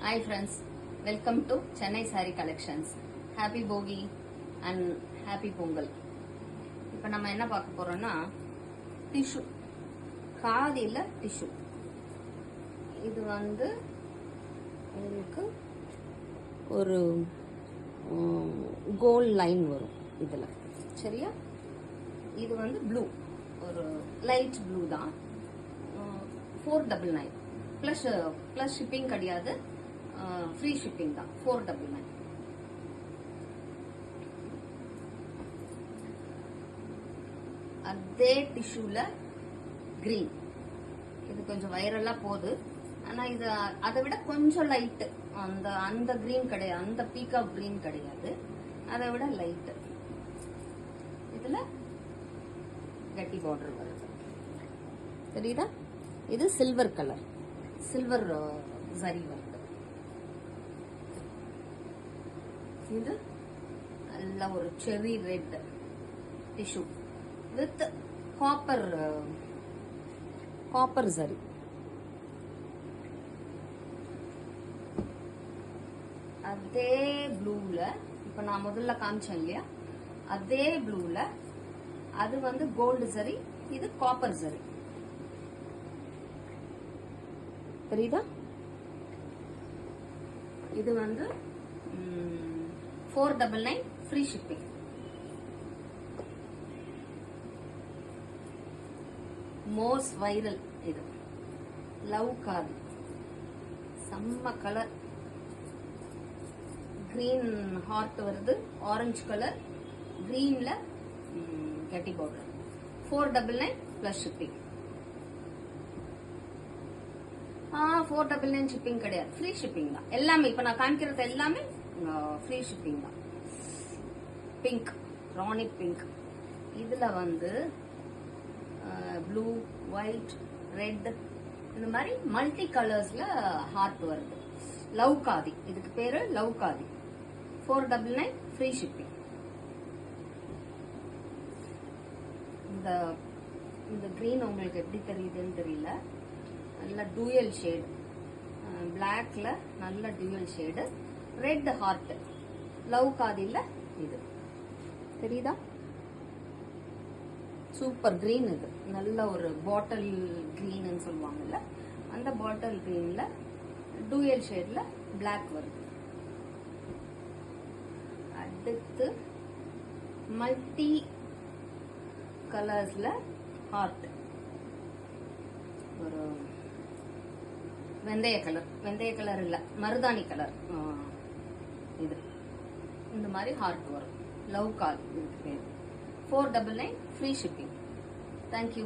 Hi friends, welcome to Chennai Saree Collections. Happy Bogi and Happy Pongal. இப்போ நம்ம என்ன பார்க்க போறோம்னா டிஷ்யூ, காதில டிஷ்யூ. இது வந்து உங்களுக்கு ஒரு கோல்ட் லைன் வரும் இதுல, சரியா? இது வந்து ப்ளூ, ஒரு லைட் ப்ளூ தான். 499 பிளஸ் ஷிப்பிங் கிடையாது, ஃப்ரீ ஷிப்பிங் தான். 499. அதே டிஷ்யூல கிரீன், இது கொஞ்சம் வைரலா போகுது. ஆனா இது அதை விட கொஞ்சம் லைட். அந்த கிரீன் கிடையாது, அந்த பீகாக் கிரீன் கிடையாது, அதை விட லைட். இதுல கட்டி பார்டர் வருது, தெரியுதா? இது சில்வர் கலர், சில்வர் சரி வருது. இது நல்ல ஒரு செரி ரெட் டிஷ்யூ வித் காப்பர் சரி. அதே ப்ளூல, இப்ப நான் முதல்ல காமிச்சேன் இல்லையா, அதே ப்ளூல அது வந்து கோல்டு சரி, இது காப்பர் சரி. தெரியுதா? இது வந்து 499 ஃப்ரீ ஷிப்பிங். மோஸ்ட் வைரல் இது லவ் காதி, செம்ம கலர். கிரீன் ஹார்ட் வருது, ஆரஞ்சு கலர், கிரீன்ல கட்டி பார்டர். 499 plus shipping. 499 ஷிப்பிங் கிடையாது, ஃப்ரீ ஷிப்பிங் தான். எல்லாமே இப்ப நான் காமிக்கிறது எல்லாமே ஃப்ரீ ஷிப்பிங் தான். பிங்க், ராணி பிங்க். இதுல வந்து ப்ளூ, ஒயிட், ரெட், இந்த மாதிரி மல்டி கலர்ஸ்ல ஹார்ட் வருது. லவ் காதி, இதுக்கு பேரு லவ் காதி. 499 free shipping. இந்த கிரீன் உங்களுக்கு எப்படி தெரியுதுன்னு தெரியல, நல்ல டூயல் ஷேடு. பிளாக்ல நல்ல dual shade. Red heart, love காதில இது தெரியுதா? Super green. இது நல்ல ஒரு பாட்டில் கிரீன் சொல்லுவாங்கல்ல, அந்த பாட்டில் கிரீன்ல டூயல் ஷேட்ல பிளாக் வருது. அடுத்து மல்டி கலர்ஸ்ல ஹார்ட், ஒரு வெந்தய கலர் இல்ல, மருதாணி கலர். இது இந்த மாதிரி ஹார்ட் வரும். லவ் கால் இதுக்கு பேர். 499 ஃப்ரீ ஷிப்பிங். தேங்க்யூ.